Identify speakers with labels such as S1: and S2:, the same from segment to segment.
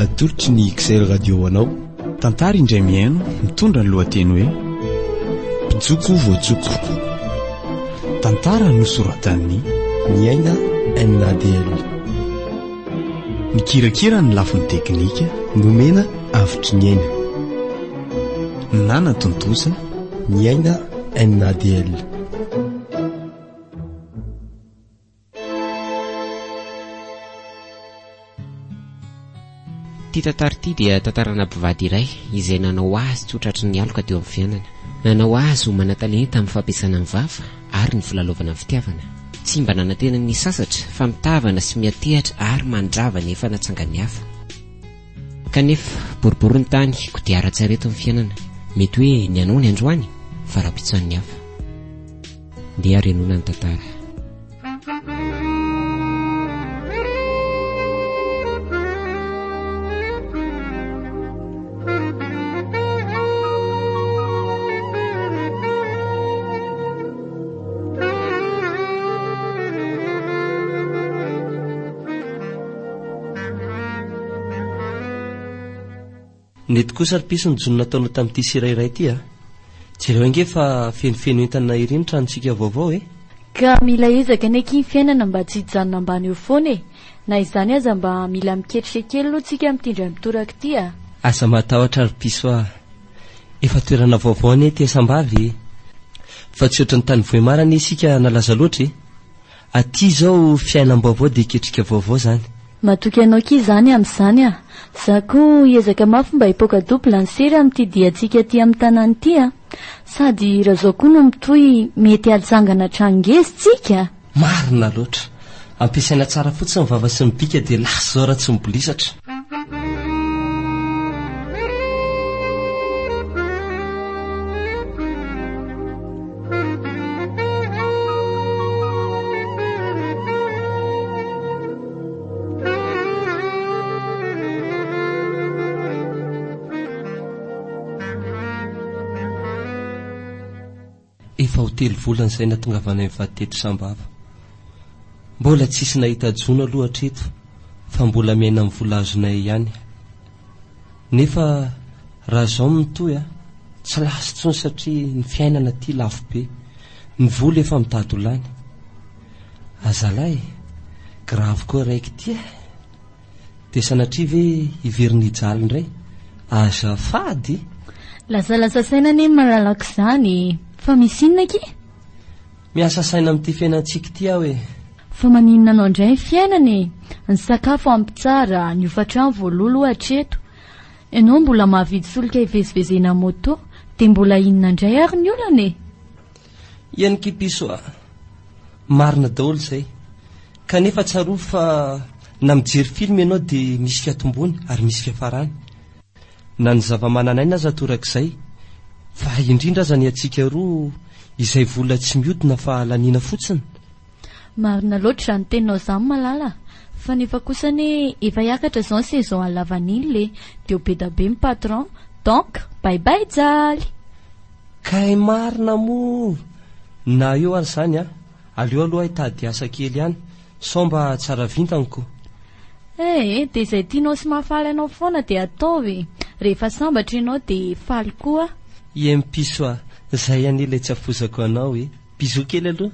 S1: atolotry ny XR radio anao tantara indray miaino mitondra ny lohateny hoe mpijoko voajoko. Tantara nosoratan'ny
S2: Miaina NADL.
S1: Mikirakira ny lafiny teknika
S2: nomena avitry ny aina.
S1: Nana tontosa
S2: Miaina NADL.
S3: Ty tantara ty dia tantarana mpivady iray izay nanao azy tsy hotratry ny aloka teo amin'ny fiainana. Nanao azy ho manan-talenta amin'ny fampiasana ny vava ary ny filalaovana ny fitiavana. Tsy mba nanantena ny sasatra fa mitavana sy miatehatra ary mandrava nefa natsangany hafa. Kanefa boribory ny tany kodiara-tsareto amin'ny fiainana. Mety hoe ny anao ny androany fa raha-pitsan'ny hafa. Ndeha renona ny tantara.
S2: Nety kosa ry-piso ny jono nataonao tamin'ity sirairay ity a. Jereo ange fa fenofeno entana iriny tranontsika vaovao e.
S4: Ka mila ezaka ny aky ny fiainana mba tsy hijanona ambany eo foana e. Na izany aza mba mila miketrika kely aloha tsika mitindra mitoraka ity a.
S2: Asa matahotra ry-piso a. Efa toerana vaovao ane tiasam-bavy. Fa tsy ohatran'ny tany voemarana isika nalaza loatra e. Aty zao fiainam-baovao dia iketrika vaovao zany.
S4: Matoky anao ki zany amin'izany a. Za koa hiezaka mafy mba hipoaka dobla ny sery amin'ity diantsika aty amin'ny tanàna ity a. Sady raha zao koa no mitohy mety alitsangana trangezy tsika.
S2: Marina loatra. Ampiasaina tsara fotsiny ny vava sy ny bika dia lasa zao raha tsy mibolisatra. Efa ho 3 volana izay natongavana mivady teto sambava. Mbola tsisy nahita jona aloha hatreto fa mbola miaina amin'ny vola azonay ihany. Nefa raha zao mitohy a, tsy lasy tsony satria ny fiainana ty lafo be. Ny vola efa mitady ho lany. Azalahy, grave koa raiky ty a. Dia sanatria ve hiveriny hijaly indray? Azafady.
S4: Lasa saina ne malalaka izany. Fa misy inona ki?
S2: Miasa saina amin'ity fiainantsika ity aho e.
S4: Fa maninona anao indray ny fiainany? Ny sakafo ampy tsara, ny hofatrano voalolo hatreto. Ianao mbola mahavidy solika hivezivezena moto, dia mbola inona indray ary ny olana e?
S2: Iany kipiso a. Marina daholo izay. Kanefa tsaroa fa na mijery film ianao dia misy fiatombony ary misy fiafarany. Na ny zava-mananaina aza torak'izay. Fa indrindra aza ny atsika roa izay vola tsy miodina fa laniana fotsiny.
S4: Marina loatra ny teninao izany malala. Fa nefa kosa ne efa hiakatra izao ny saison alavan'iny dia be da be ny patron. Donc bye bye jaly.
S2: Kay marina mo. Na eo ary izany a. Aleo aloha hitady asa kely ihany. Sao mba tsara vintaniko.
S4: Dia izay tianao sy mahafaly anao foana dia ataovy. Rehefa sambatra ianao dia faly koa.
S2: Iem piso a, zay any ilay tsy afozako anao e. Bisou kely aloha.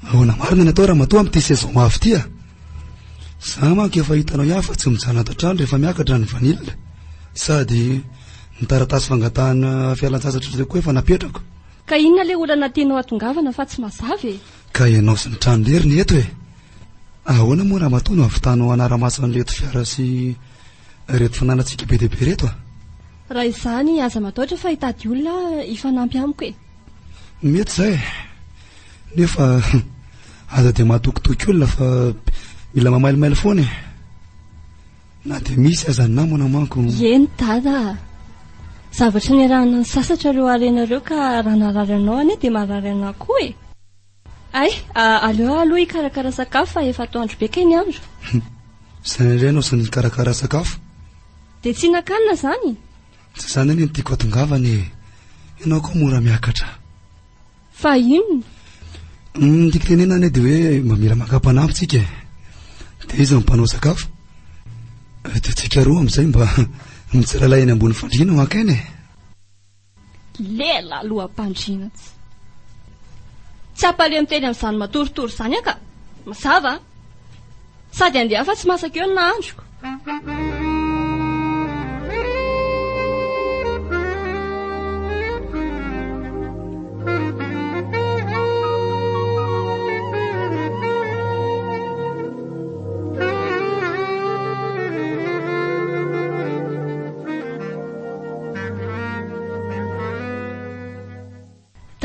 S5: Ahoana marina ny atao raha matoa amin'ity saison mafy ity a. Za manko efa hitanao ihany fa tsy mijanona ato an-trano rehefa miakatra ny vanila. Sady ny taratasy fangatahana fialan-tsasatra izay koa efa napetrako.
S6: Ka inona le olana tianao atongavana fa tsy mazava e?
S5: Ka ianao sy ny trano lery ny eto e. Ahoana moa raha matoa no avitanao anara-maso an'reto fiara sy reto fananantsika be dia be reto a.
S6: Raha izany aza mataotra fa hitady olona ifanampy amiko e.
S5: Mety izay. Nefa aza dia mahatokotoky olona fa mila mamailomailo foana e. Na dia misy aza ny namana manko.
S6: Eny dada. zavatra ny arahana ny sasatra reo arenareo ka raha narary anao ane dia marary anao koa e. Ay, aleo aloha hikarakara sakafo fa efa atoandro be kay ny andro.
S5: Izany indray anao sy ny karakara sakafo.
S6: Dia tsy nakanina izany.
S5: Tsy izany anie ny tiako atongavany, ianao koa mora miakatra.
S6: Fa inona?
S5: Tiako tenena anie dia hoe mamira mangam-panampitsika dia izy mampanao sakafo. Dia tsika roa amin'izay mba mitsiralay eny ambony fandriana ho akainy.
S6: Lela loham-pandriana tsy ampaleo miteny amin'izany matoritory izany aka. Mazava sady andeha fa tsy masaka eo ny nahandroko.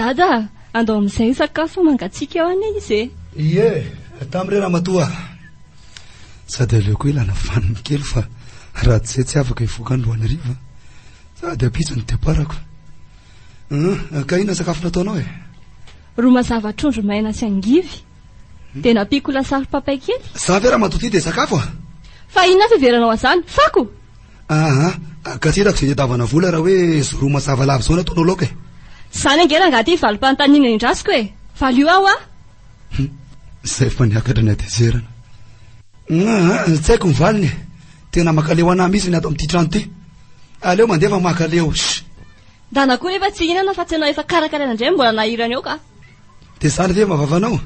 S6: Dada, andao amin'izay sakafo mangatsiaka eo ane izy e.
S5: Ie, tamin'ireo raha matoa. Sady aleo koa ilana vaniny kely fa raha tsy izay tsy afaka hivoaka androany riva. Sady apitso ny deparako. Ka inona sakafo nataonao e?
S6: Ro mazava trondro maina sy angivy. Dia napiako lasary papay kely.
S5: Za ve raha matoty dia sakafo a?
S6: Fa inona fiveranao azany? Fako!
S5: Ka tsy hitako izay tavana vola raha hoe zoro mazava lava izao nataonao laoka e.
S6: Zany angela angaty valim-panontaniana indrasiko e. Valio aho a?
S5: Izay efa niakatra ny adezerana. Tsy haiko ny valiny. Tena makaleo anah mihitsy ny ato amin'ity trano ty. Aleo mandeha fa makaleo.
S6: Dana koa rehefa tsy hinana fa tsy anao efa karakaraina indray mbola nahirana eo ka.
S5: Dia zany ve mavavanao?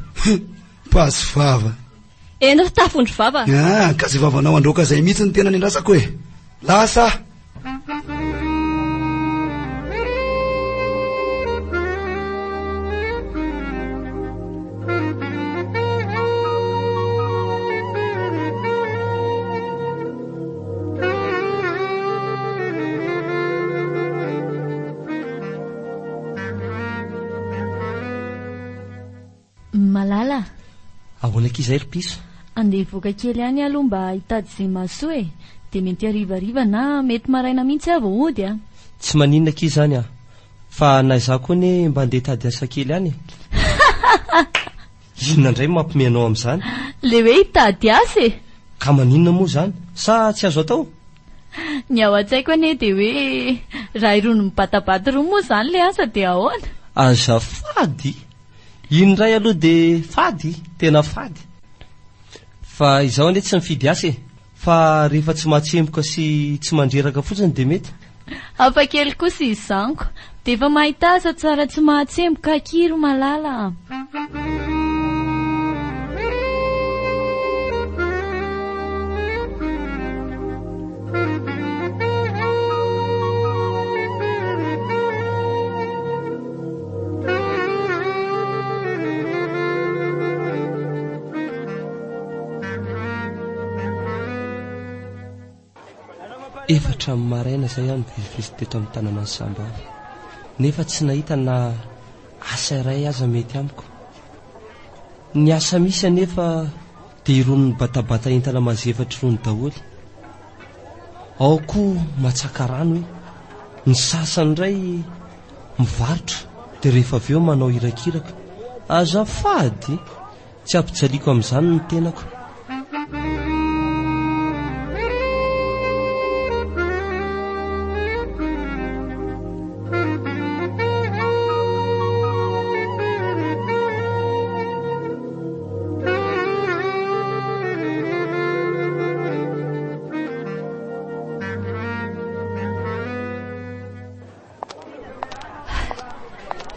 S5: Paso vava.
S6: Ena tafondro vava.
S5: Ka izay vavanao androka izay mihitsy ny tena nindrasako e. Lasa.
S4: Malala.
S2: Ahoana k'izay ry piso?
S4: Andeha voaka kely ihany aloha mba hitady izay mahasoa e. Dia mety harivariva na mety maraina mihitsy aho vao hody a.
S2: Tsy maninona k'i izany a. Fa na izaho koa anie mba andeha hitady asa kely ihany. Inona indray mampiome anao amin'izany?
S4: Le hoe hitady asa e.
S2: Ka maninona moa izany? Sa tsy azo atao?
S4: Ny ao an-tsaiko anie dia hoe raha irony mibatabaty roa moa izany le asa dia ahoana?
S2: Azafady. Iny ray aloha dia fady, tena fady. Fa izaho anie tsy mifidy asa e. Fa rehefa tsy mahatsemboka sy tsy mandreraka fotsiny dia mety.
S4: Hafa kely kosa izaniko. Dia efa mahita asa tsara tsy mahatsemboka kiro Malala.
S2: Efatra amin'ny maraina izay aho nivezivezy teto amin'ny tanàna ny Sambava. Nefa tsy nahita na asa iray aza mety amiko. Ny asa misy anefa dia irony ny batabata entana mazefatra irony daholo. Ao koa matsaka rano hoe ny sasany iray mivarotra dia rehefa avy eo manao irakiraka. Azafady, tsy ampijaliako amin'izany ny tenako.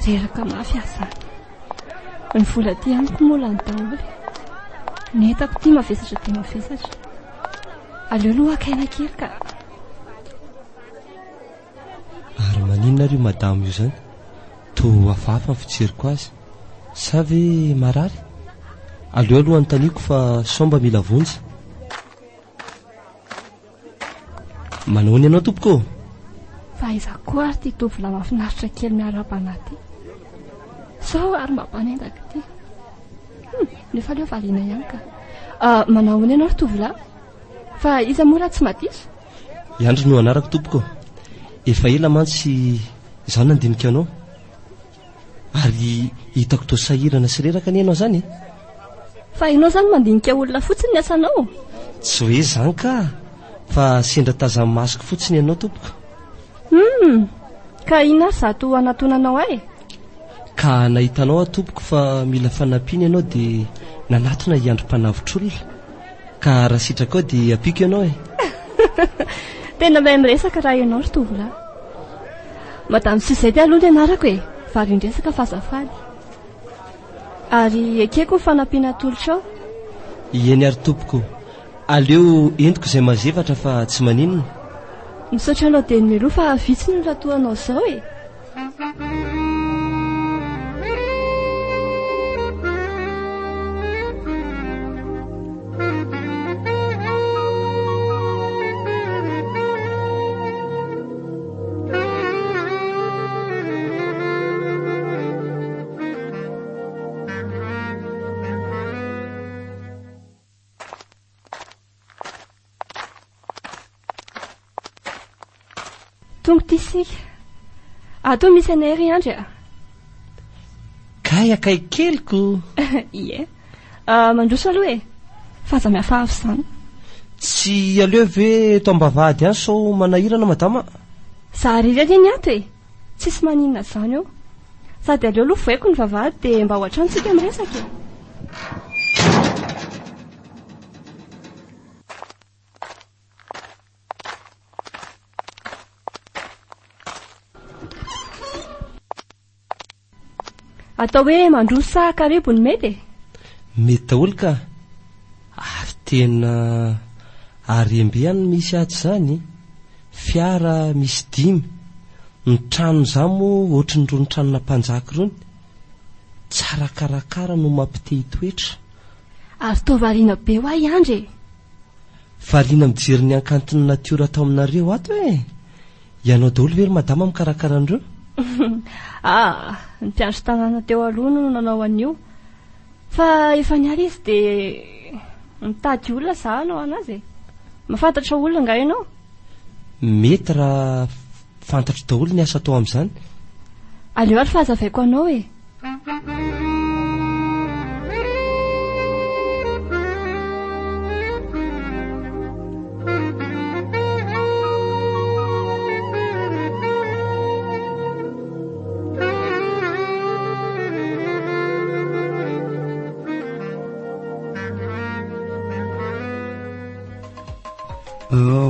S6: Reraka mafy asa. Ny vola ty amiko moa lany daholo. Ny entako ty mavesatra dia mavesatra. Aleo aloha akaina kely ka.
S2: Ary maninona ry madamo io izany? Toa hafahafa ny fijeriko azy. Sa ve marary? Aleo aloha anontaniako fa somba mila vonjy. Manao ny ianao tompoko?
S6: Fa izaho koa ary ty tovolahy mahafinaritra kely miarabana ty. Sao ary mampanendaka ty. Nefa aleo valiana ihany ka. Manao ny ianao ry tovolahy? Fa iza moa raha tsy madiso?
S2: Iandro no anarako tompoko. efa ela mantsy izaho nandinika anao ary hitako to sahirana sy reraka ny ianao zany
S6: fa ianao zany mandinika olona fotsiny ny asanao.
S2: tsy hoe zany ka fa sendra tazany masoko fotsiny ianao tompoko.
S6: Ka ina zato anatonanao ay
S2: ka nahitanao atompoko fa mila fanampiana ianao dia nanatona hiandrom-panavitr'olona ka raha sitraka ao dia ampiko ianao
S6: tena mahay miresaka raha ianao ry tovolahy. Madame Suzette aloha ny anarako varindresaka fazafady ary ekeko ny fanampiana tolotra ao.
S2: Eny ary tompoko, aleo entiko izay mazevatra fa tsy maninona.
S6: Misaotra anao dia meloa fa vitsy ny ratoanao izao tonga ty sika ato misy anay andry
S2: kay akay keliko
S6: ie mandroso aloha faza miafahafy izany.
S2: tsy aleo ve to ambavahady any sao manahirana madama.
S6: Za riry any ato tsisy maninona zany eo sady aleo aloha voaiko ny vavahady dia mba ho atrantsika miresaka atao hoe mandroso sa karibony mety
S2: mety daholo ka ary tena arembe any misy aty zany fiara misy 5 ny trano zany moa ohatry ny rony tranona mpanjaka rony tsara karakara no mampite hitoetra
S6: ary tovariana be ho ahy andry
S2: variana mijery ny ankantony natiora atao aminareo ato ianao daholo very madama mikarakara andreo
S6: ny mpiandro tanàna teo aloha no nanao an'io fa efa niary izy dia mitady olona za anao anazy mahafantatra olona nga ianao
S2: mety raha fantatra daholo ny asa atao amin'izany
S6: aleo ary fahazavaiko anao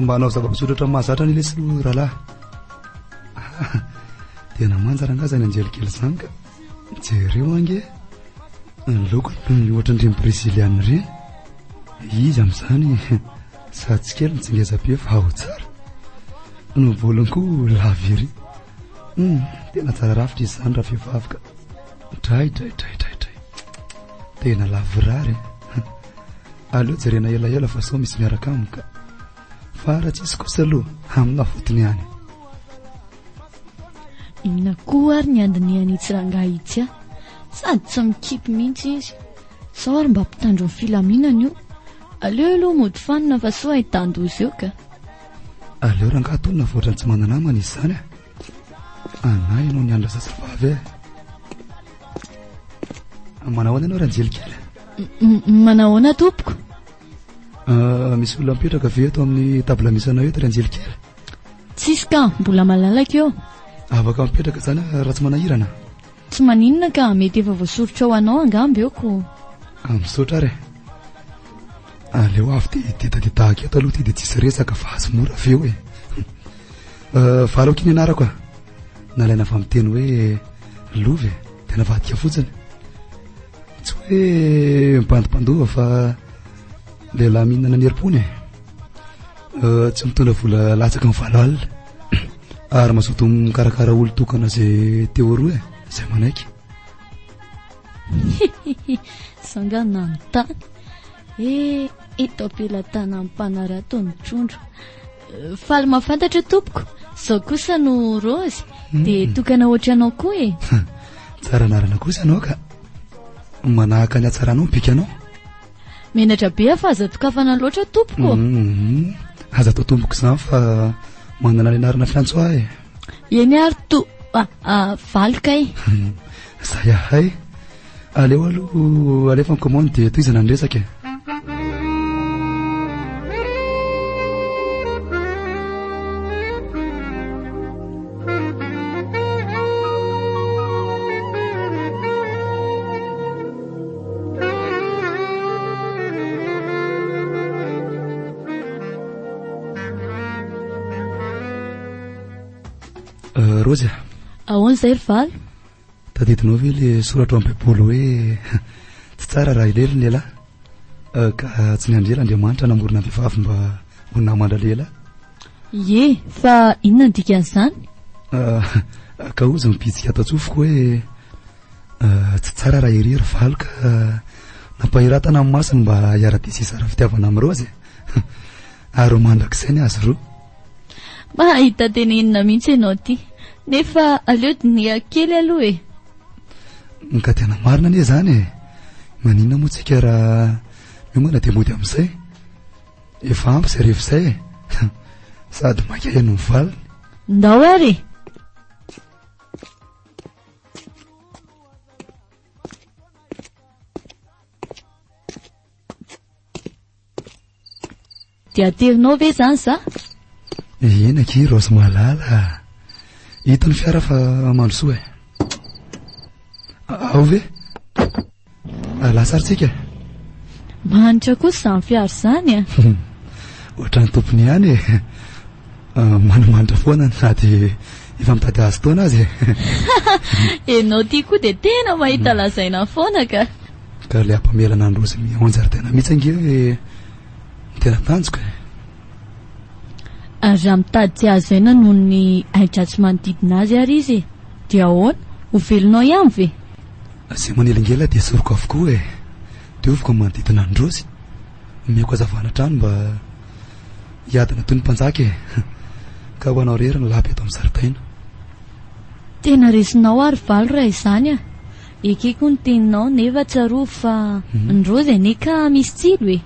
S5: mba hanao zava-pisotratra mahazatra ny lesy rahalahy tena manjara angazany anjelikely zany ka jereo ange ny lokony ohatra ndreny brésiliana reny izy amin'izany sady tsy kely mitsingeza-be fa ao tsara no volony koa laviry tena tsara rafitra izy zany raha fehivavy ka tray tena lavirary aleo jerena elaela fa sao misy miaraka aminy ka fa raha tsisy kosa aloha amina fotony any
S4: inona koa ary ny andiny anitsy rangahy itsy sady tsy mikipy mihitsy izy sao ary mba mpitandro ny filaminana io aleo aloha mody fanina fa sao ahitan-dozy eo ka
S5: aleo rangahy tonona voatra ny tsy mananamana izy zany anay ianao ny andra zazavavy manahoana ianao ranjelikely
S4: manahoana tompoko
S5: misy olona mipetraka ve eto amin'ny tabla misy anao eto ranjelikely
S4: tsisy ka mbola malalaka eo
S5: afaka mipetraka zany raha tsy manahirana
S4: tsy maninona ka mety efa voasorotra ao anao angamby eo ko
S5: misaotra ary aleo avy dia tetadetahaka eto aloha ty dia tsisy resaka fa azo mora aveo valao kiny anarako nalaina fa miteny hoe lovy tena vadika fotsiny tsy hoe mipandopandova fa lehilahy mihinana ny herim-pony tsy mitondra vola latsaka mivalo alina ary mazoto mikarakara olo tokana zay teo roa zay manaiky
S4: sangana ny tany ito ampela-tana amin'ny mpanarato ny trondro faly mahafantatra tompoko zao kosa no rosy dia tokana ohatra anao koa
S5: tsara narana kosa anao ka manahaka ny atsaranao mipika anao
S4: menatra be fa aza tokafana loatra tompoko
S5: aza atao tompoko izany fa manana le narina fiantso ahy
S4: eny ary to valoka ay
S5: zay ahay aleo aloha alefa mikommande dia toizana ny resaka rozy
S4: ahoana izay ry valo
S5: tadidinao ve le soratra amin'ny baiboly hoe tsy tsara raha ilely ny elahy ka tsy ny andrela andriamanitra namorona vehivavy mba ho namandra lehilahy
S4: ye fa inona ny dikan'izany
S5: ka ozy mipitsika ataotsofoko hoe tsy tsara raha irery valo ka nampahiratana amin'ny masiny mba hiara-desisara fitiavana amin'ny rozy ary ho mandrak'izay ny azy roa
S4: mahita tena inona mihitsy ianao ty nefa aleo dinia kely aloha
S5: ka tena marina anie zany maninona moa tsika raha mimona dia mody amin'izay efa ampy izay rehefa izay sady makay no mivaliny
S4: ndao ary dia aterinao ve zany za
S5: ena ki rosy malala hitany fiara fa mandrosoa ao ve lasaritsika
S4: manitra kosa zany fiara zany
S5: ohatrany tompony ihany manimanitra foana na dia efa mitady azy taona azy
S4: enao ty koa dia tena mahita lazaina foana ka
S5: le ampamelana androzy miaonjaridaina mihitsy ange hoe tena tanjoka
S4: ary raha mitady tsy azo aina noho ny aitra tsy manodidina azy ary izy dia ahoana ho velonao ihany ve
S5: zay manelingela dia soroko avokoa dioviko ny manodidina androzy miako azavana trano mba hiadina toy ny mpanjaka ka ho anao rery ny lapy eto amin'ny zaridaina
S4: tena resinao ary valo raha izany ekeko ny teninao nefa tsaro fa ndrozy ane ka misy tsilo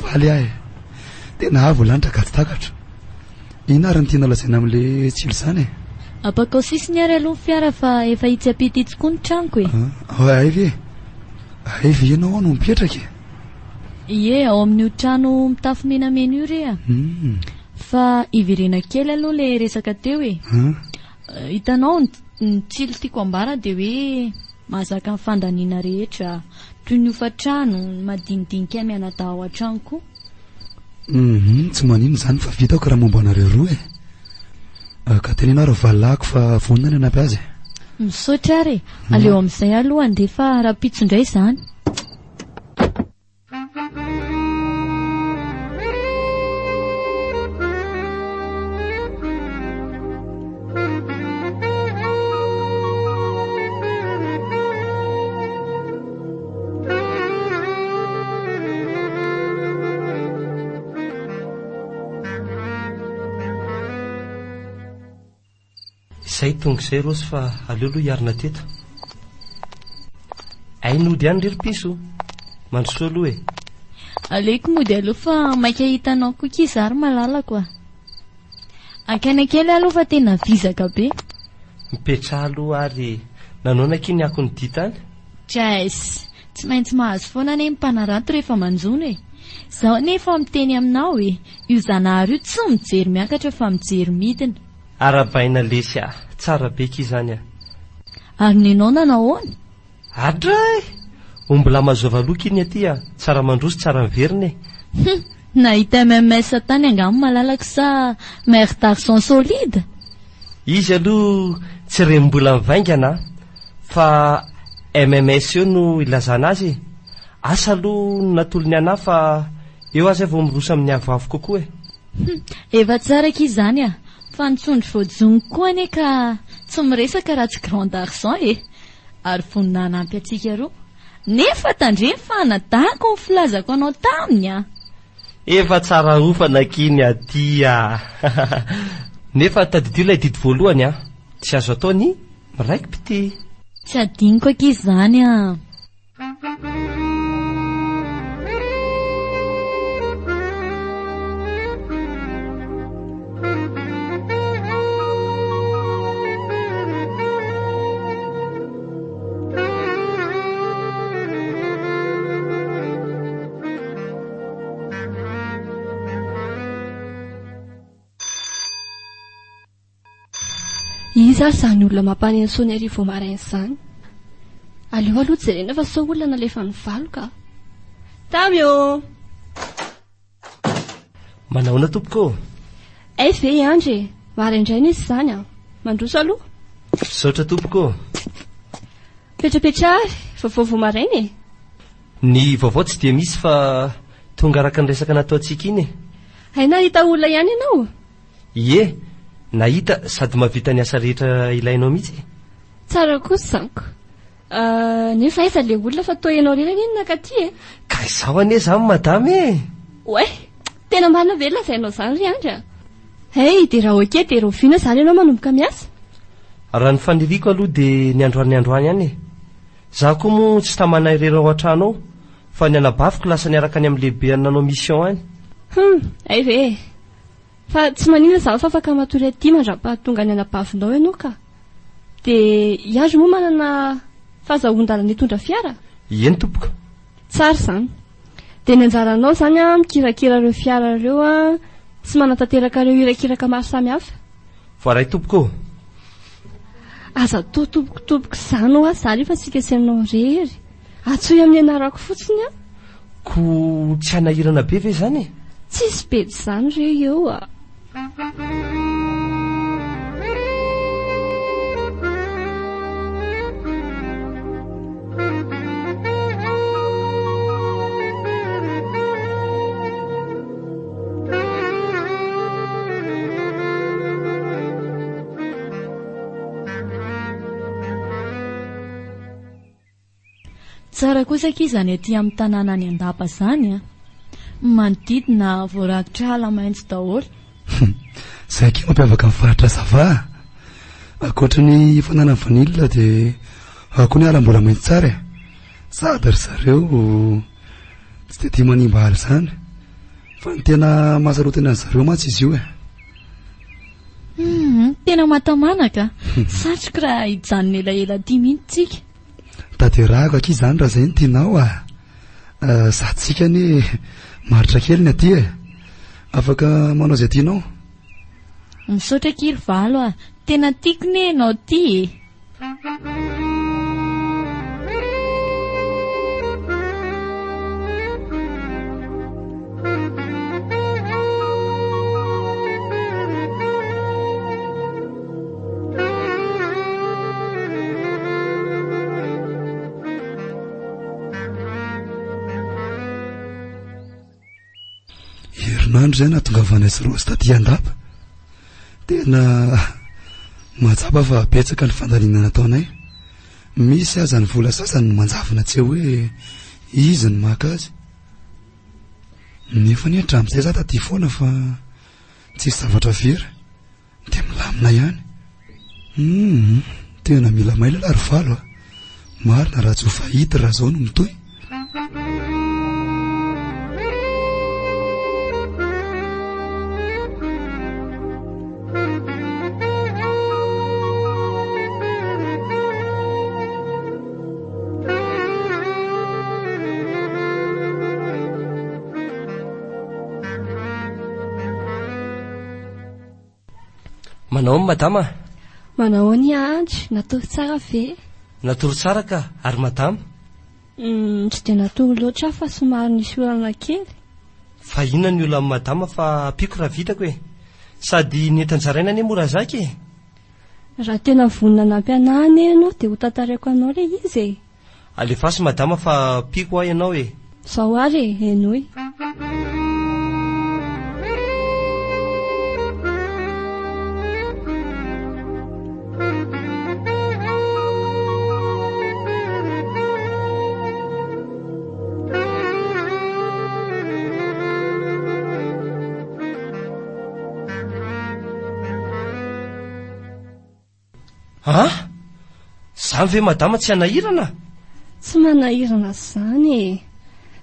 S5: valy ahy tena avo lanitra ka tsy takatra ina ary ny tiana lazaina amin'le tsilo izany
S4: apakao sisiny ary aloha fiara fa efa hitsy apity tokoa ny tranoko
S5: ay ve ianao ao no mipetraka
S4: ie ao amin'io trano mitafo menamena io re fa ivirena kely aloha le resaka teo hitanao ny tsilo tiako ambara dia hoe mahazaka ny fandaniana rehetra toy ny ofatrano madinidinika mianada ao an-trano koa
S5: tsy manino zany fa vitako raha momba anareo roa ka tenena ro valako fa vonina ny anampy azy
S4: misaotra ary aleo amin'izay aloha andefa raha-pitso indray zany
S2: izay tonga izay rosy fa aleo aloha hiarina teto ay nody ihany rery piso mandrosoa aloha
S4: aleoko mody aloha fa maika hitanao koa kiza ary malalako akaina kely aloha fa tena vizaka be
S2: mipetra aloha ary nanaona kiny ako ny ditany
S4: jas tsy maintsy mahazo foana ane mpanarato rehefa manjono zaho nefa miteny aminao io zanahary io tsy mijery miakatra fa mijery midina
S2: arabaina lesy tsara be ki izany
S4: ary nenao nanahoana
S2: adray ombola mazova loka iny aty tsara mandroso tsara miveriny
S4: nahita mms tany angamo malalaka sa mère d'argent solide
S2: izy aloha tsy rembola mivaingana fa mms eo no ilazana azy asa aloha natolony anahy fa eo azy vao miroso amin'ny avoavo kokoa
S4: efa tsara ki izany fa nitsondry voajony koa ane ka tsy miresaka raha tsy grand d'argent ary vonina anampy atsika roa nefa tandreny fa nadahako ny filazako anao taminy
S2: efa tsara ofana kiny aty nefa tadidio ilay didy voalohany tsy azo ataony miraiky pity
S4: tsy adiniko aky izany
S6: izy ary zany olona mampaneny sony ary vao maraina izany. Aleo aloha jerena fa sao olona nalefa ny valo ka. Tamio!
S2: Manaona tompoko?
S6: Ay ve Andre, maraindraina izy izany a. Mandroso aloha?
S2: Saotra tompoko.
S6: Petrapetra ary, vaovao maraina e.
S2: Ny vaovao tsy dia misy fa tonga araka ny resaka nataontsika iny.
S6: Hay nahita olona ihany ianao?
S2: Ie, nahita sady mahavita ny asa rehetra ilainao mihitsy.
S6: Tsara kosa zaniko. Nefa aiza le olona fa toa ianao rerana iny nakaty e.
S2: Ka izao anie zany madama e.
S6: Oe, tena marina ve lazainao zany ry Andra? Hey, de raha oke de roviana zany ianao manomboka miasa.
S2: Raha ny faniriako aloha dia ny androany ihany e. Za koa moa tsy tamana irera ao an-trano ao, fa ny anabaviko lasa niaraka any amin'ny lehibe nanao mission any.
S6: Ay ve. Fa tsy manina za fa afaka matory aty mandra-pahatonga ny anabavinao ianao ka. De Iandro moa manana fahazahoan-dalana hitondra fiara?
S2: Eny tompoko.
S6: Tsara zany. De ny anjaranao zany a mikirakira ireo fiara ireo a, tsy manatateraka ireo irakiraka maro samihafa.
S2: Voaray tompoko.
S6: Aza tompoko zany ho azy zary fa sikesenao rery. Atsoy amin'ny anarako fotsiny a.
S2: Ko tsy hanahirana be ve zany e?
S6: Tsisy bedy zany re eo a.
S4: Tsara kosa kizany aty amin'ny tanàna any Andapa zany a. Manodidina voarakitra ala maitso daholo.
S5: Zay ke mampiavaka amin'ny faritra Zava. Ankoatra ny fanana vanilina dia ako ny ala mbola maitso tsara e. Sady ry zareo tsy dia tia manimba ala zany. Fa ny tena mahasarotana ny zareo mantsy izy io e.
S4: Tena matamanaka. Satroka raha hijanona elaela tia mihitsy tsika.
S5: Taterahako aky izany raha zay ny tianao a. Zatsika ny maritra kely ny aty e. Afaka manao izay tianao.
S4: Misaotra kiry valo a. Tena tiako ny ianao ty e.
S5: Herinandro zay nahatongavana azy roa taty Andapa. Tena mahatsapa fa betsaka ny fandalina nataonay. Misy aza ny vola sasany manjavona tsy hoe izy ny maka azy. Nefa ny hatramin'izay za taty foana fa tsisy zavatra very dia milamina ihany. Tena mila maila lary valo a. Marina raha tsy ho fahita raha zao no mitoy.
S2: Manao madama?
S6: Manao ny Andry, natory tsara ve?
S2: Natory tsara ka, ary madama?
S6: Tsy dia natory loatra fa somary nisy olana kely.
S2: Fa inona ny olana madama fa piko raha vitako e. Sady nentan-jaraina anie mora zaka e.
S6: Raha tena vonina nampianahana ianao dia ho tantarako anao le izy e.
S2: Alefasy madama fa piko ahy ianao e.
S6: Sao ary e, enoy.
S2: Zany ve madama tsy hanahirana?
S6: Tsy manahirana zany e.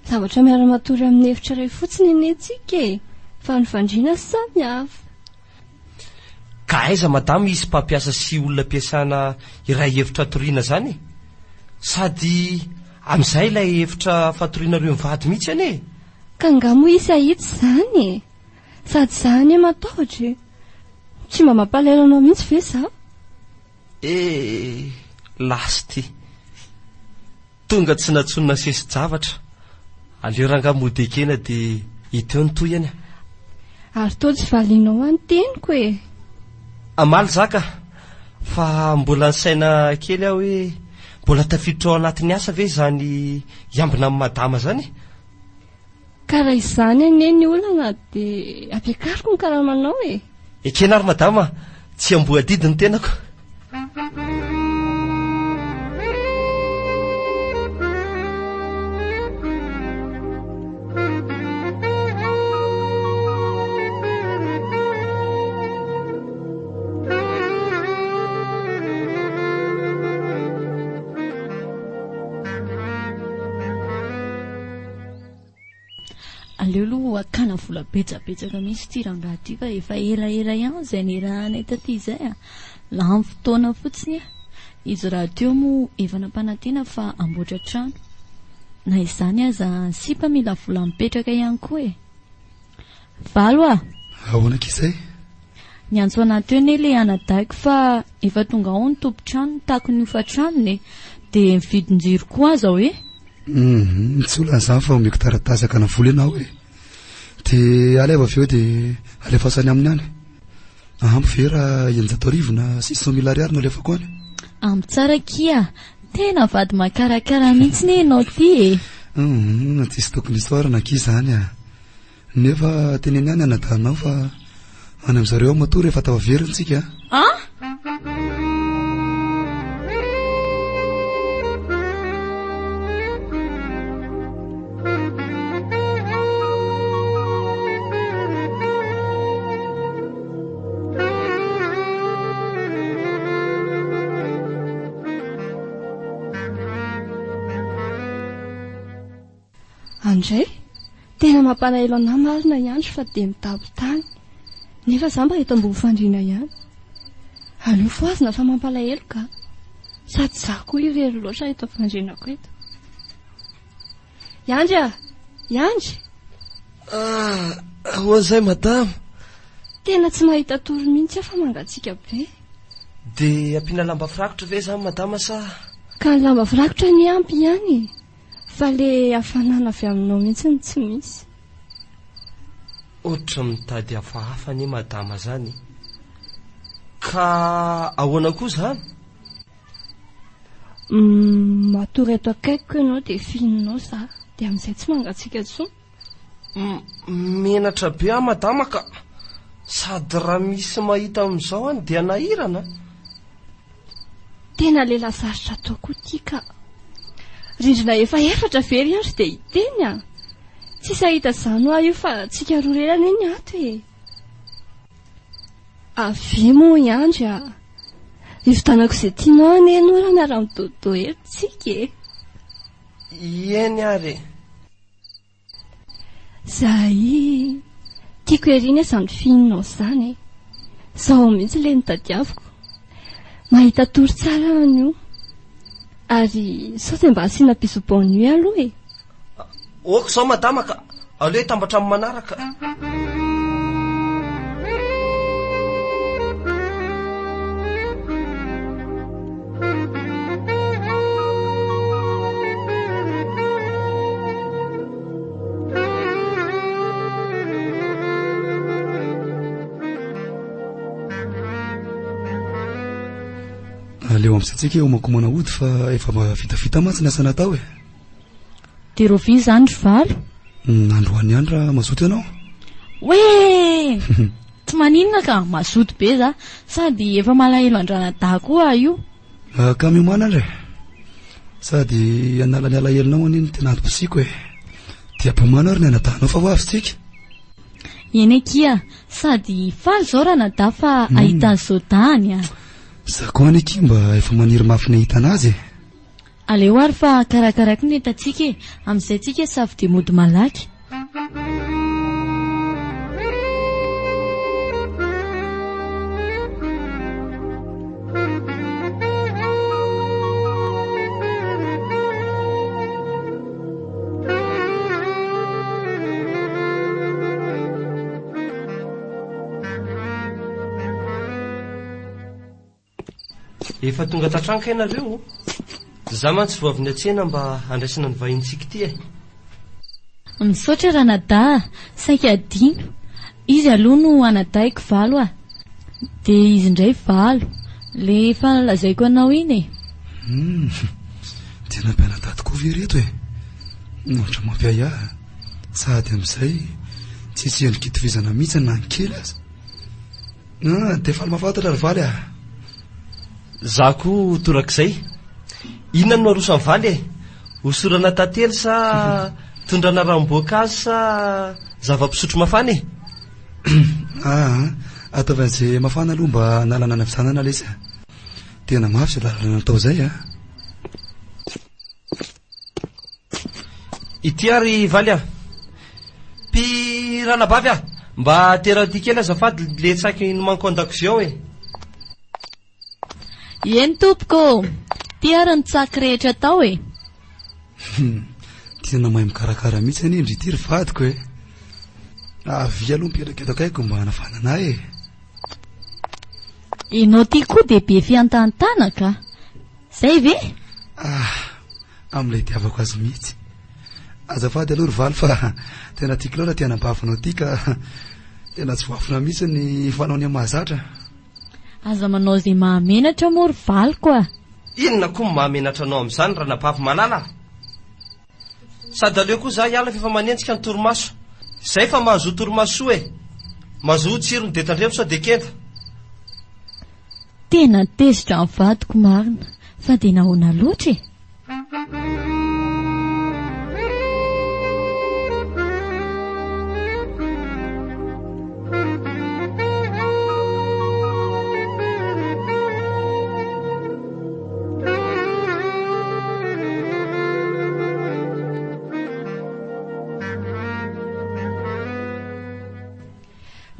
S6: Zavatra miara-matory amin'ny hevitra iray fotsiny enetsika e. Fa ny fandriana samy hafa.
S2: Ka aiza madama isy mpampiasa sy olona ampiasana iray hevitra toriana zany? Sady amin'izay ilay hevitra fatoriana reo mivady mihitsy ane.
S6: Ka ngamo isy ahitsy zany e. Sady zany e matahotra e. Tsy mba mampalailanao mihitsy ve za?
S2: lasty tonga tsy natsonona sesy-javatra aleo rangamodekena dia hiteo ny toy any
S6: ary to tsy valinao any teniko e
S2: amaly zaka fa mbola nysaina kely aho hoe mbola tafiditra ao anatin'ny asa ve zany iambina amin'ny madama zany
S6: karaha izany anie ny olana dia ampiakariko ny karaha manao e
S2: ekena ary madama tsy amboadidy ny tenako
S4: aleo aloha akana vola betsabetsaka misy ty rangaha ty fa efa elaela ihany zay nirahana taty izay a lany fotoana fotsiny a izy raha teo moa efa nampanantena fa amboatra trano na izany aza sipa mila vola mipetraka ihany koa e valo a
S5: ahoanak'izay
S4: ny antso anaty eo ne le anadaiko fa efa tonga ao ny tompo-trano tako ny ofa-tranony dia mividin-jiro koa aza hoe
S5: tsy olan'izany fa omeko taratasaka na vola ianao e dia aleva avy eo dia alefasany aminy any ampy ve raha 900 na 600 000 ariary no alefako any
S4: ampy tsara kia tena vady makarakara mihitsy ne ianao ty e
S5: tsisy tokony histoire na ki zany a nefa teneny any anadanao fa any amin'zareo ao matoa rehefa tavaveryntsika
S6: andray tena mampalahelo anahy marina ihany fa dia mitabo tany nefa za mba eto ambony fandriana ihany aleo foazina fa mampalahelo ka sady za koa irery loatra eto fandrianako eto Yandry a Yandry
S2: ahoan'izay madama
S6: tena tsy mahita toro mihitsy aho fa mangatsiaka be
S2: dia ampiana lamba firakotra ve zany madama sa
S6: ka ny lamba firakotra ny ampy ihany fa le hafanana avy aminao mihitsy ny tsy misy
S2: ohatra mitady hafahafa ny madama zany ka ahoana koa zany
S6: matory eto akaikiko ianao dia fininao za dia amin'izay tsy mangatsiaka tsoa
S2: menatra be ah madama ka sady raha misy mahita amin'izao any dia nahirana
S6: tena lela sarotra atao koa tia ka rindrina efa efatra very andro dia hiteny a tsisy ahita zany ho io fa tsika roa relana eny ato e avy moa iandry a ivitanako izay tianao ane anora miara-midodo helotsika e
S2: eny ary
S6: zay tiako eriny izany fininao zany e zaho mihitsy le nitadiaviko mahita toro tsara an'io ary sao dia mba asiana pisobonnuit aloha e
S2: oako izao madama ka aleo hitambatra amin'ny manaraka
S5: aleo amin'izantsika eo makomana ody fa efa vitavita matsy ny asana tao e
S4: dia rovia zany ry valo
S5: androany ihany raha mazoto ianao
S4: hoe tsy maninona ka mazoto be za sady efa malahelo andrana da koa io
S5: ka miomana andra sady anala ny alahelinao aniny tena antom-posiko e dia mpamana ary ny anadanao fa ho avytsika
S4: eny kia sady faly zao raha nada fa ahitany zao tany a
S5: za koa any eky mba efa maniry mafy ny ahitana azy
S4: aleo ary fa karakaraky ny etatsika e amin'izay tsika savy dia mody malaky
S2: efa tonga tatranka ianareo za mantsy vo avy ny atsena mba andraisana ny vahintsika ty
S4: misaotra ranada saika adino izy aloha no anadaiko valo dia izy indray valo le fanalazaiko anao iny
S5: tena mpianadaty koa reto nohatra mampiay sady amin'izay tsisy endrika itovizana mihitsy na ny kely aza dia faly mafantatra ry valy
S2: za koa torak'izay inona no arosa ny valy hosorana tantely sa tondrana ramboankazo sa zava-pisotro mafana
S5: ataovan'izay mafana aloha mba nalana ny fisanana la izy tena mafy zay lalana natao zay
S2: ity ary valy mpiranabavy mba tera ty kely azafady le tsaiky nomanko an-dakozia ao
S4: eny tompoko ty ary ny tsaky rehetra tao
S5: tena mahay mikarakara mihitsy any indry ity ry vadiko avy aloha mipelaketako aiko mba hanafanana
S4: enao ty koa dia be fiantantanaka zay ve
S5: amin'ilay tiavako azy mihitsy azafady aloha ry valy fa tena tiako loatra ty hanambafinao ty ka tena tsy voafina mihitsy ny fanaony mahazatra
S4: aza manao zay mahamenatra moa ry valiko
S2: inona koa mahamenatra anao amin'izany raha nabavy malala sady aleo koa za hiala fefa manentsika ny torimaso zay fa mahazo torimaso mahazo tsirony de tandremo sao de kenda
S4: tena tezitra ny vadiko marina fa dia nahoana loatra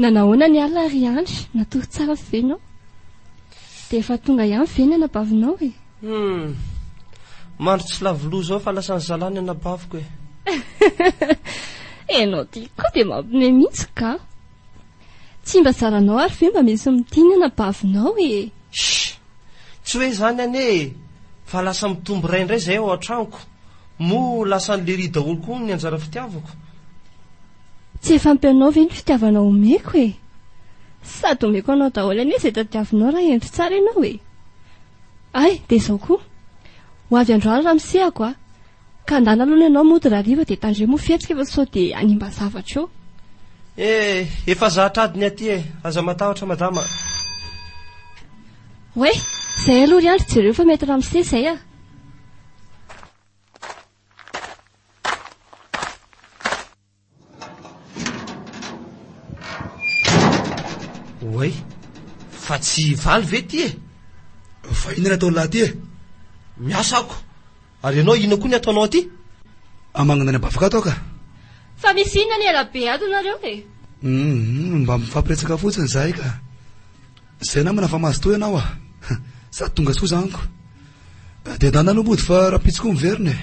S6: nanahoana ny alina ry andry natory tsara venao dia efa tonga ihany veny anabavinao
S2: mandro tsy lavoloa zao fa lasa ny zalany anabaviko
S6: enao ty koa dia mampime mihitsy ka tsy mba zaranao ary ve mba misy mitiny anabavinao
S2: tsy hoe zany ane fa lasa mitombo ray indray zay ao an-tranoko mo lasa ny leri daholo koa ny anjara fitiavako
S6: tsy efa ampianao ve ny fitiavanao omeko sady omeko anao daholo ane izay tadiavinao raha endry tsara ianao ay dia izao koa ho avy androany raha misehako ka andana aloha ianao mody raha riva dia tandremo fihetsika efa sao dia animba zavatra eo
S2: efa zahatra adiny aty aza matahotra madama
S6: hoe zay aloha ry andry jereo fa mety raha miseh zay
S2: oay fa tsy valy ve ty
S5: fa inona atao lahy ty
S2: miasa ako ary ianao ina koa ny ataonao aty
S5: amagnana ny abafaka atao ka
S6: fa misy inona ny elabe ado nareo
S5: mba mifampiretsaka fotsiny zahay ka zay namana fa mahazo to ianao sady tonga soa zaniko dia dana aloha mody fa raha pitsy koa miveriny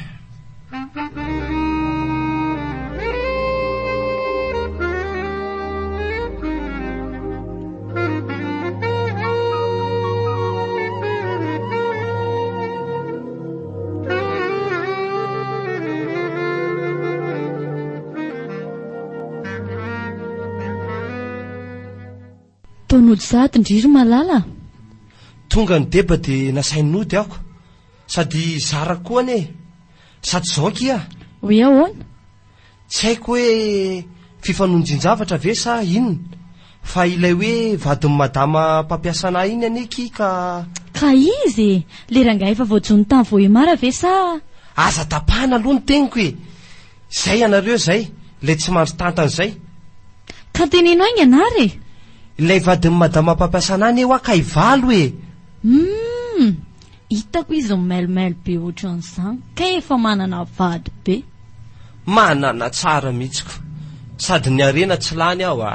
S4: taon'olo zato ndriry malala
S2: tonga ny deba dia nasainynody ako sady zara koa ane sady zaoky
S4: hoe ahoana
S2: tsy haiko hoe fifanonjin-javatra ve sa inona fa ilay hoe vadiny madama mpampiasana iny aneky ka
S4: izy le rangahy efa voajony tany voemara ve sa
S2: aza tapahana aloha ny teniko zay ianareo zay le tsy mandro tantan'izay
S4: ka tenenao iny anary
S2: ilay vadiny madama mpampiasana any eo ka ivalo
S4: hitako izy mailomailo be ohatran'izany ka efa manana vady be
S2: manana tsara mihitsiko sady ny arena tsy lany aho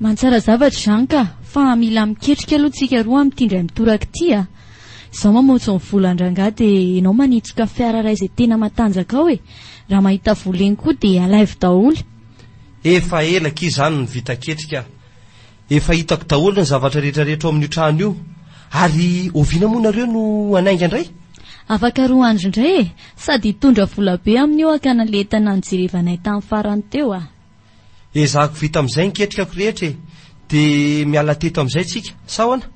S4: mantsara zavatra zany ka fa mila miketrika aloha tsika roa mitindray mitoraka ty izao mamotsy ny volan-dranga dia ianao manitsika fiara ray izay tena matanjaka ao raha mahita vola eny koa dia alaivo daholo
S2: efa elaka izany ny vita ketrika efa hitako daholo ny zavatra rehetrarehetra ao amin'ny trano io Ary oviana moa nareo no anainga indray?
S4: Afaka roa andro indray e, sady hitondra vola be amin'io akana le entana nijerevanay tamin'ny farany teo a.
S2: Ezahako vita amin'izay niketrikako rehetra e, dia miala teto amin'izay tsika, sahoana?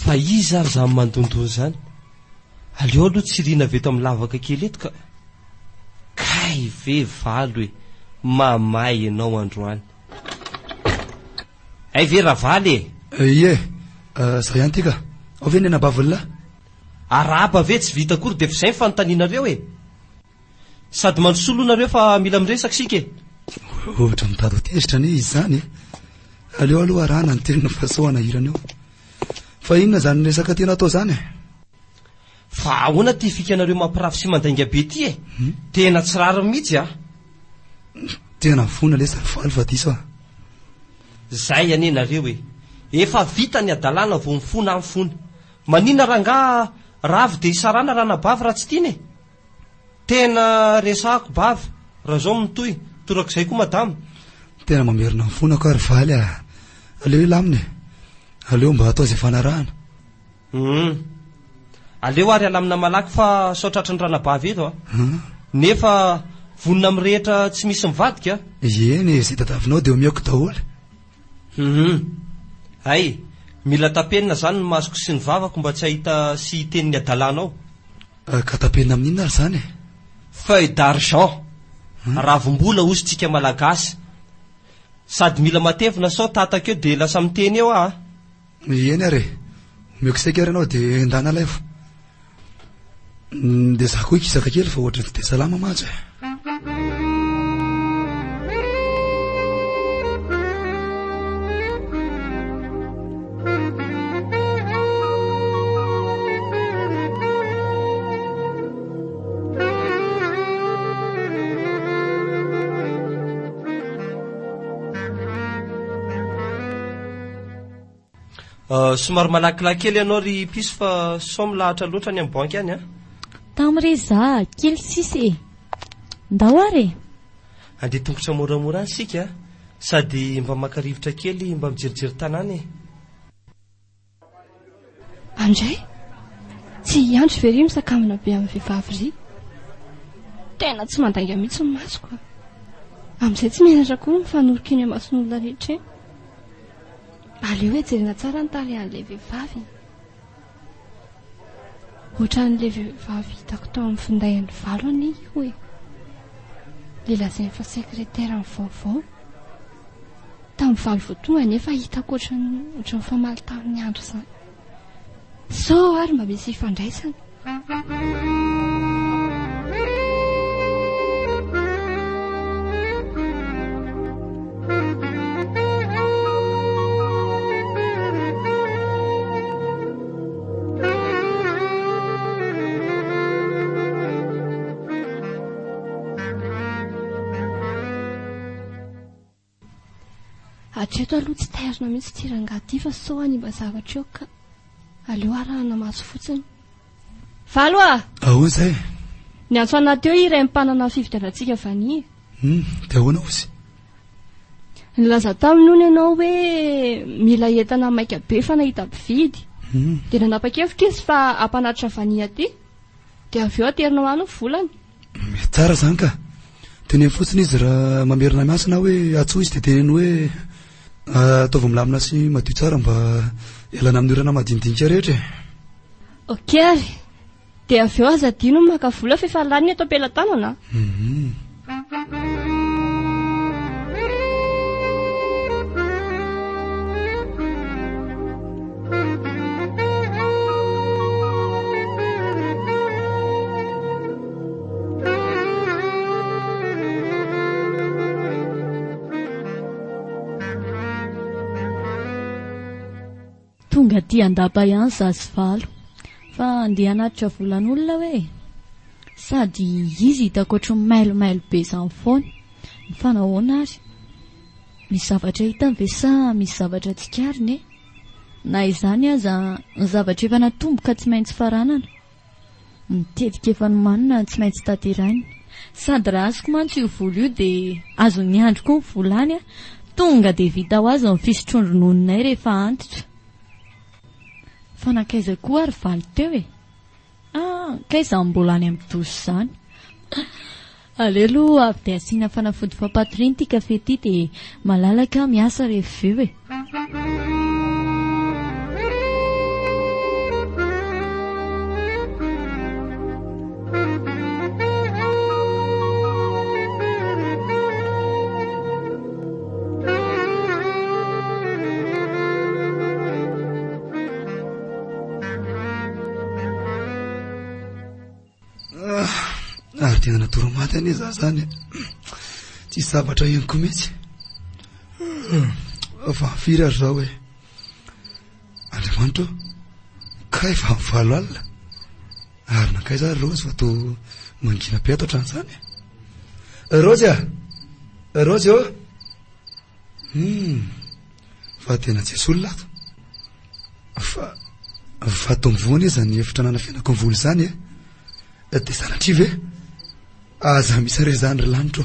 S2: Fa izy ary zany mandondony zany, aleo aloha tsy rina veto amin'ny lavaka kely eto ka kay vevalo e, mamay ianao androany. Ay ve ravaly e?
S5: Ie, zay ihany ty ka, ao ve ny nabavolona?
S2: Araba ve tsy vita akory dia fa izay ny fanontanianareo e. Sady mandrosoloanareo fa mila miresaka sika e.
S5: Ohatra mitady tezitra ny izy zany e. Aleo aloha arahana ny tenina fahasoana hirana eo. Fa inona zany resaka tena atao zany e?
S2: Fa ahoana ty fikanareo mampirafy sy mandainga be ty e? Tena tsy rariny mihitsy a.
S5: Tena fona le sarivalo fa diso a.
S2: Zay anenareo e, efa vita ny adalàna vao mifona amin'ny fona. Manina ranga ravy dia isarana raha nabavy raha tsy tiany e. Tena resako bavy raha zao mitoy torak'izay koa madama.
S5: Tena mamerina mifona ko ary valy a. Aleo ilaminy e, aleo mba atao izay fanarahana.
S2: Aleo ary alamina malaky fa saotratry ny ranabavy eto a. Nefa vonina mirehetra tsy misy mivadika.
S5: Eny izay tadavinao dia omeako daholo.
S2: Ay, mila tapenina zany ny masoko sy ny vavako mba tsy hahita sy hitenin'ny adalànao.
S5: Ka tapenina amin'inona ary zany e?
S2: Feuille d'argent, ravim-bola ositsika malagasy. Sady mila matevina sao tataka eo dia lasa miteny eo a.
S5: Eny ary, omeako saika ary anao dia endana laifo. Dia za koa ikisaka kely fa ohatra tsy dia salama mantsy e.
S2: Somary malakilaky kely ianao ry piso fa sao milahatra loatra ny amin'ny banky any a.
S4: Tamire za kely sisy e, ndao ary e.
S2: Andeha tongotra moramora any sika sady mba makarivotra kely mba mijerijery tanàna e.
S6: Andray, tsy andro very misakamana be amin'ny vehivavy ry. Tena tsy mandainga mihitsy ny masoko. Amin'izay tsy menatra koa mifanorika eny mason'olona rehetra. Aleo hoe jerena tsara ny tarehan'ilay vehivavy. Ohatran'ilay vehivavy hitako tao amin'ny finday ny valo any hoe le lazainy fa sekretera ny vaovao. Tamin'ny valo vao tonga nefa hitako ohatran'ny famaly tamin'ny andro izany. Sao ary mba misy ifandraisana. Hatreto aloha tsy tairina mihitsy tirangaty fa sao any mba zavatra eo ka aleo arahana maso fotsiny. Valo a!
S5: Ahoana izay?
S6: Ny antso anaty eo iray mpanana fividianantsika vania.
S5: Dia ahoana ozy?
S6: Nilaza taminy hono ianao hoe mila entana maika be fa nahita mpividy. Dia nanapa-kevitra izy fa hampanatitra vania aty. Dia avy eo aterinao any ny volany.
S5: Tsara zany ka. Teneny fotsiny izy raha mamerina miasina hoe atsoa izy dia teneny hoe ataovy milamina sy madio tsara mba elana amin'ny orana madinidinika rehetra.
S6: Ok ary, dia avy eo aza dino maka vola fa efa lany eto am-pelantanana.
S4: Tonga dia andapa ihany za sy valo fa andeha hanatitra volan'olona hoe sady izy hitako ohatry ny mailomailo be izany foana. Ny fanahoana ary misy zavatra hitany ve sa misy zavatra tsikariny e? Na izany aza ny zavatra efa natomboka tsy maintsy faranana, mitetika efa nomanina tsy maintsy taterainy. Sady raha azoko mantsy io vola io dia azo ny andro koa ny volany a, tonga dia vita ho azy ny fisotrondronononay rehefa antitra. Fa nakaiza koa ary valy teo e? Kaiza mbola any amin'ny doso izany. Alelo avy dia asiana fanafody fampatoriana ity kafe ity dia malalaka miasa rehefa eo e.
S5: Ary tena natoromaty ane za zany, tsy zavatra ianiko mihitsy. Fa firy ary zao hoe Andriamanitra kay fa mivalo alina ary nakaiza Rozy fa to mangina petatra an'izany. Rozy a, Rozy o, fa tena tsy solona ato. Fa to mivona izy ny efitra nanafianako ny volo izany e, dia sanatria ve aza misy re zany ry lanitra.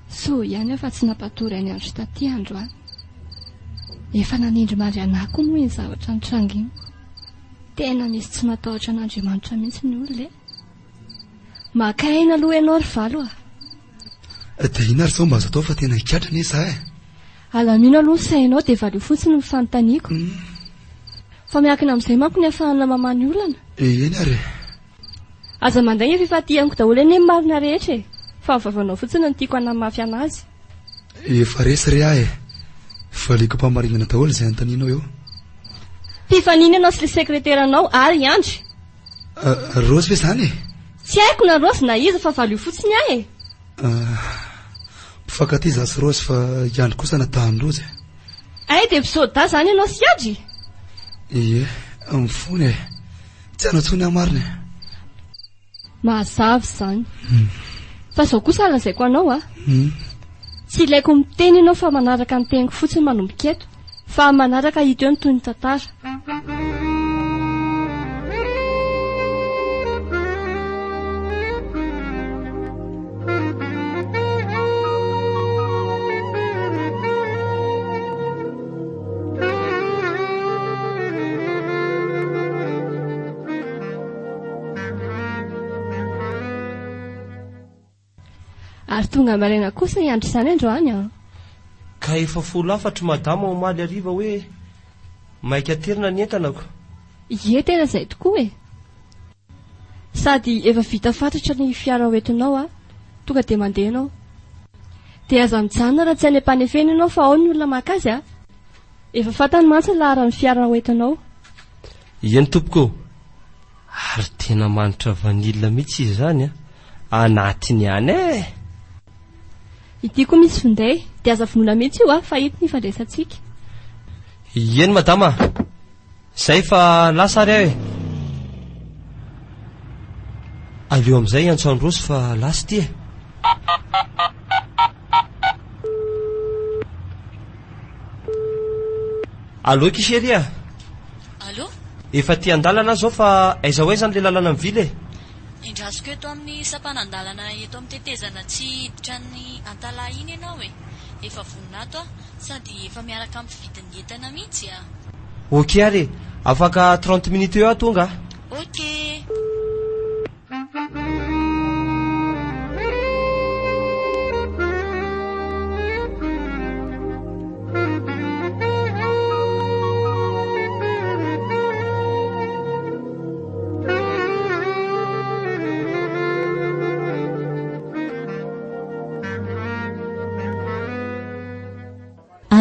S6: So ihany aho fa tsy nampatory any andro taty andro a. Efa nanindry mary anako moa iny zavatra nitranginy. Tena misy tsy matahotra an'Andriamanitra mihitsy ny olona e. Maka aina aloha ianao ry valo a.
S5: Dia ina ary zao mba azo atao fa tena hikatrana izahay.
S6: Alamino aloha sainao dia valio fotsiny ny fanontaniako. Fa miakina amin'izay manko ny ahafahana mamany olana.
S5: Eny ary.
S6: Aza mandray efa ifatihaniko daholo eny marina rehetra e. Fa vavanao fotsiny ny tiako hanamafy anazy.
S5: Efa resy re ahy e. Valiko mpamarinana daholo izay anontanianao eo.
S6: Mpifanina ianao sy le sekreteranao ary andry.
S5: Rozy ve zany e?
S6: Tsy haiko na Rozy na iza fa valio fotsiny ahy e.
S5: Mpifankaty za sy Rozy fa iandry kosa natahany Rozy.
S6: Ay dia mpisoda zany ianao sy iadry.
S5: Ie, mifony e. Tsy hanao tsony amarina e.
S6: Mazava izany. Fa izao kosa lazaiko anao a. Tsy ilaiko miteny ianao fa manaraka ny teniko fotsiny manomboka eto, fa manaraka hita eo ny toy ny tantara. Ary tonga maraina kosa iandry izany androany a.
S2: Ka efa 17 madama omaly ariva hoe maika terina ny entanako.
S6: Ie tena izay tokoa e. Sady efa vita fantatra ny fiara hoentinao a, tonga dia mandeha ianao. Dia aza mijanona raha tsy any ampanefena ianao fa ao ny olona maka azy a. Efa fantany mantsy ny laharan'ny fiara hoentinao.
S2: Eny tompoko. Ary tena manitra vanilina mihitsy izy zany a. Anatiny ihany e.
S6: Ity koa misy finday, dia aza vonoina mihitsy io a, fa hita ny fandraisantsika.
S2: Eny madama. Zay fa lasa ary aho e. Aleo amin'izay antsoany Rozy fa lasa ty e. Allo kisheria.
S7: Allo?
S2: Efa ty andalana zao fa aiza hoe zany le lalana mivily e.
S7: Indrasiko eto amin'ny sapanandalana eto amin'ny tetezana tsy hiditra ny antala iny ianao e. Efa voninahito a, sady efa miaraka amin'ny vidin'ny entana mihitsy a.
S2: Ok ary, afaka 30 minutes eo aho tonga.
S7: Ok.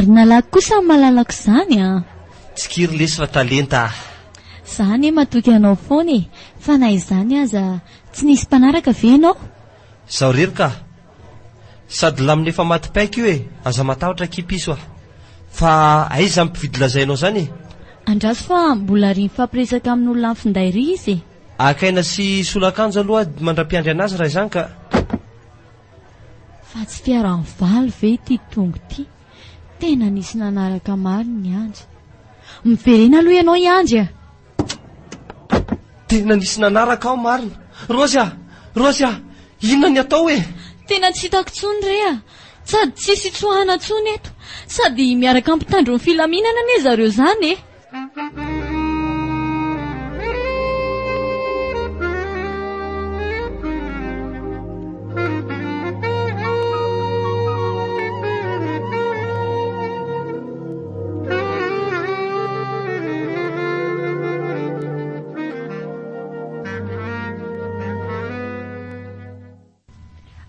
S4: Marina lahy kosa malalako izany a.
S2: Tsy kiry lesy fa talenta.
S4: Zany matoky anao foana e, fa na izany aza tsy nisy mpanaraka ve ianao?
S2: Zaho rery ka. Sady lamina efa maty-paika io e, aza matahotra kipiso a. Fa aiza mpividy lazainao zany e?
S4: Andraso fa mbola ry mifampiresaka amin'olona amin'ny finday ry izy e.
S2: Akaina sy solakanjo aloha mandra-piandry anazy raha izany ka.
S4: Fa tsy fiarany valy ve ity tongo ity? Tena nisy nanaraka mariny Anjy. Miverena aloha ianao Anjy a.
S2: Tena nisy nanaraka ao marina. Rosia, inona ny atao e?
S4: Tena tsy hitako tsony re a. Sady tsisy tsoahana tsony eto. Sady miaraka ampitandro ny filaminana ane zareo zany e.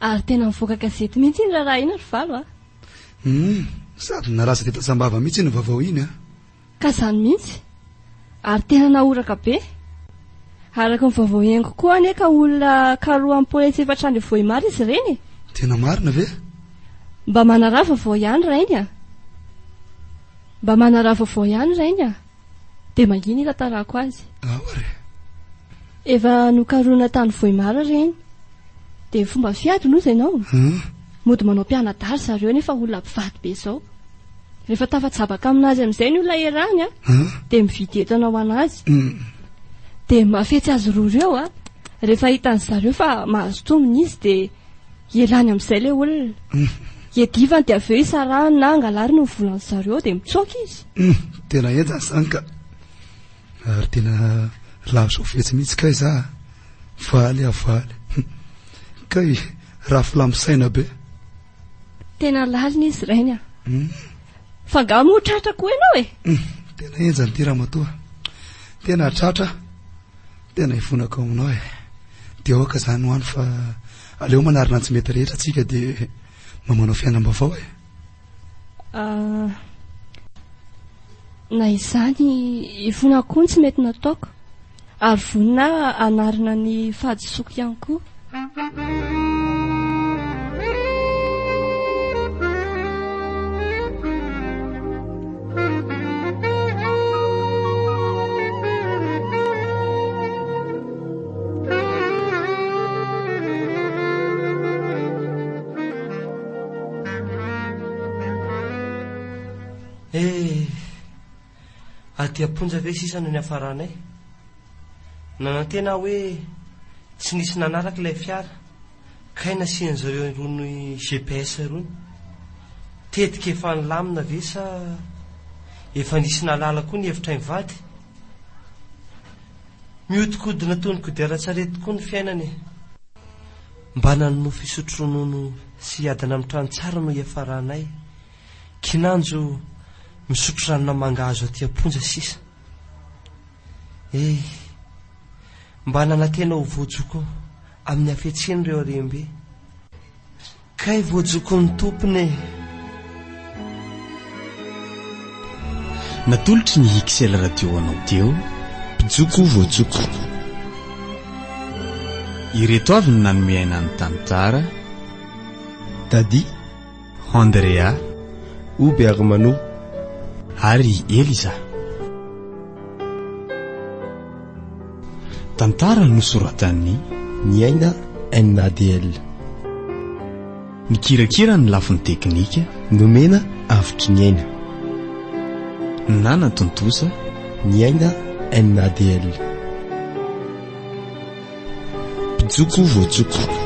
S6: Ary tena mivoaka gazety mihitsy iny raha ina ry valo a.
S5: Sady nalaza teta sambava mihitsy ny vaovao iny a.
S6: Ka zany mihitsy. Ary tena nahoraka be. Araka ny vaovao hengo koa ane ka olona karoan'ny politsy efatra andro voimary izy ireny.
S5: Tena marina ve?
S6: Mba manarava vaovao ihany rainy a. Dia mangina tantarako azy.
S5: Aore.
S6: Efa nokaroana tany voimary ireny. Dia fomba fiady nozy ianao. Mody manao mpianadary zareo nefa olona mpivady be zao. Rehefa tafatsabaka aminazy amin'izay ny olona erany a, dia mividy entana ho anazy. Dia mafetsy azy roa ireo a. Rehefa hitan'ny zareo fa mahazo tombony izy dia ielany amin'izay ilay olona. Iadivany dia avy eo isarahany na angalary ny volan'ny zareo dia mitsoaka izy.
S5: Tena eda zany ka. Ary tena lavitra ofetsy mihitsy ka iza. Valy. Kay raha filamisaina be.
S6: Tena lalina izy rainy a. Fa nga mo tratra koa ianao e.
S5: Tena enjany ty raha matoa. Tena tratra. Tena ifonako aminao e. Dia aoka zany hoany fa aleo manarina tsy mety rehetra tsika dia mamanao fiainam-bavao e.
S6: Na izany ifonako koa tsy mety nataoko. Ary vonina anarina ny fahadisoako ihany koa.
S2: Aty amponja ve sisany ny afaranay? Nanantena hoe tsy nisy nanaraka ilay fiara. Kay nasian'zareo irony GPS irony. Tetika efa nilamina ve sa efa nisy nalala koa ny hevitra mivady? Miodikodina toy ny kodiaran-tsarety koa ny fiainany. Mba nanao fisotro ronono sy adana amin'ny trano tsara no iafaranay. Kinanjo misotro ranona mangahazo aty amponja sisa. Mba nanantena ho voajoko amin'ny hafetseny ireo rembe. Kay voajoko ny tompony.
S1: Natolotry ny XL radio anao teo Pijoko voajoko. Ireto avy ny nanomeaina ny tantara Dadi, Andrea,
S8: Oby Armano
S1: ary Eliza. Tantara nosoratan'ny
S8: Niaina NADL.
S1: Mikirakira ny lafiny teknika
S8: nomena avitry ny aina.
S1: Nana tontosa
S8: Niaina NADL.
S1: Pijoko voajoko.